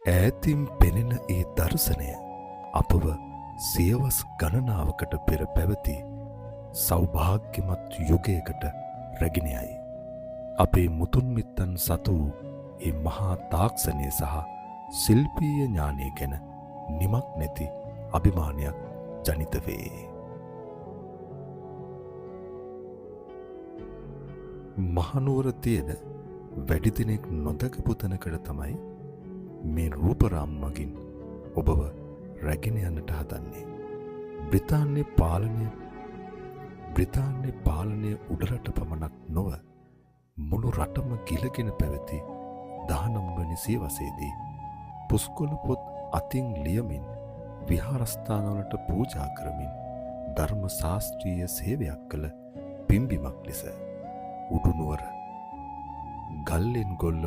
ඈතින් පෙනෙන ඒ දර්ශනය අපව සියවස් ගණනාවකට පෙර පැවති සෞභාග්‍යමත් යුගයකට රැගෙන යයි. අපේ මුතුන් මිත්තන් සතු ඒ මහා තාක්ෂණය සහ ශිල්පීය ඥානය ගැන නිමක් නැති අභිමානයක් ජනිත වේ. මහනුවර තියෙන වැඩි දිනෙක නොදකපු තැනකට තමයි මේ රූපරාම මගින් ඔබව රැගෙන යන්නට හදන්නේ. බ්‍රිතාන්‍ය පාලනය උඩරට පමණක් නොව මුළු රටම ගිලගෙන පැවති 19 වෙනි සියවසේදී පුස්කොළ පොත් අතින් ලියමින් විහාරස්ථානවලට පූජා කරමින් ධර්ම ශාස්ත්‍රීය සේවයක් කළ පිම්බිමක් ලෙස උඩුනුවර ගල්ලෙන්ගොල්ල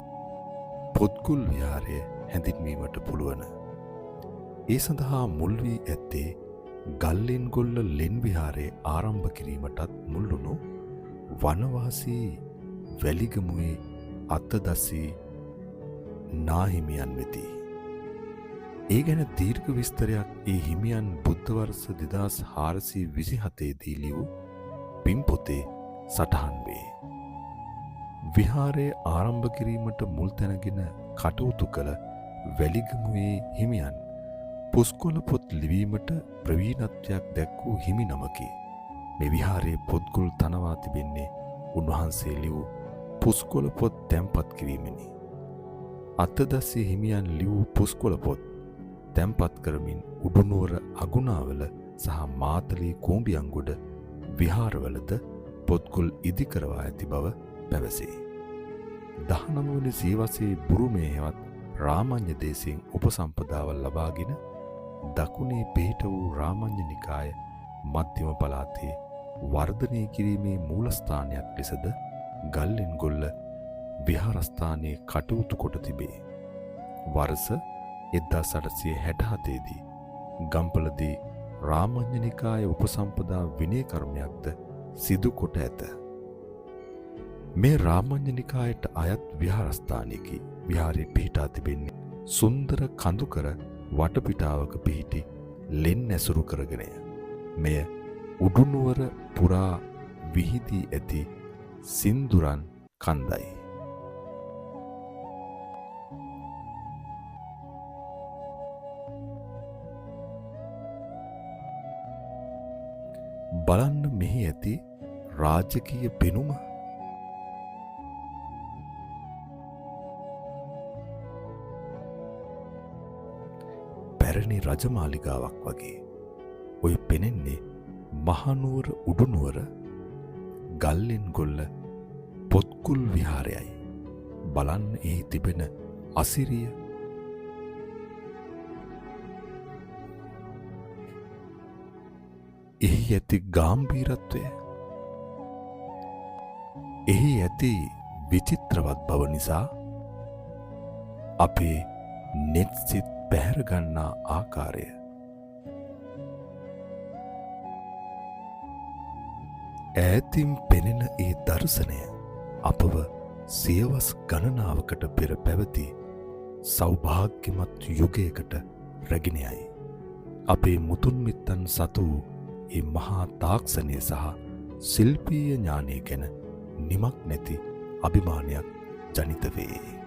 පොත්ගුල් විහාරය හැඳින්වීමට පුළුවන. ඒ සඳහා මුල් වී ඇත්තේ ගල්ලෙන්ගොල්ල ලෙන් විහාරයේ ආරම්භ කිරීමටත් මුල්වුණු වනවාසී වැලිගමුවේ අත්තදස්සී නාහිමියන් වෙති. ඒ ගැන දීර්ඝ විස්තරයක් ඒ හිමියන් බුද්ධ වර්ෂ 2427 දී ලියූ පින්පොතේ සටහන් වේ. විහාරයේ ආරම්භ කිරීමට මුල් තැනගෙන කටයුතු කළ වැලිගමුවේ හිමියන් පුස්කොළ පොත් ලිවීමට ප්‍රවීණත්වයක් දැක්වූ හිමි නමකි. මේ විහාරයේ පොත්ගුල් තනවා තිබෙන්නේ උන්වහන්සේ ලියූ පුස්කොළ පොත් තැන්පත් කිරීමෙනි. අත්තදස්සී හිමියන් ලියූ පුස්කොළ පොත් තැන්පත් කරමින් උඩුනුවර අගුණාවල සහ මාතලේ කූඹියන්ගොඩ විහාරවලද පොත්ගුල් ඉදි කරවා ඇති බව පැවසේ. 19 වෙනි සියවසේ බුරුමේ හෙවත් රාමඤ්ඤ දේශයෙන් උපසම්පදාවල් ලබාගෙන දකුණේ පිහිට වූ රාමඤ්ඤ නිකාය මධ්‍යම පළාතේ වර්ධනය කිරීමේ මූලස්ථානයක් ලෙසද ගල්ලෙන්ගොල්ල විහාරස්ථානයේ කටයුතු කොට තිබේ. වර්ෂ 1867 දී ගම්පලදී රාමඤ්ඤ නිකාය උපසම්පදා විනය කර්මයක්ද සිදු කොට ඇත. මේ රාමඤ්ඤ නිකායට අයත් විහාරස්ථානයකි. විහාරයේ පිහිටා තිබෙන්නේ සුන්දර කඳුකර වටපිටාවක පිහිටි ලෙන් ඇසුරු කරගෙනය. මෙය උඩුනුවර පුරා විහිදී ඇති සින්දුරන් කන්දයි. බලන්න මෙහි ඇති රාජකීය පෙනුම. පැරණි රජමාලිගාවක් වගේ. ඔය පෙනෙන්නේ මහනුවර උඩුනුවර ගල්ලෙන්ගොල්ල පොත්ගුල් විහාරයයි. බලන්න එහි තිබෙන අසිරිය. එහි ඇති ගාම්භීරත්වය. එහි ඇති විචිත්‍රවත් බව නිසා අපේ නෙත් සිත් පැහැරගන්නා ආකාරය. ඈතින් පෙනෙන ඒ දර්ශනය අපව සියවස් ගණනාවකට පෙර පැවති සෞභාග්‍යමත් යුගයකට රැගෙන යයි. අපේ මුතුන් මිත්තන් සතු ඒ මහා තාක්ෂණය සහ ශිල්පීය ඥානය ගැන නිමක් නැති අභිමානයක් ජනිත වේ.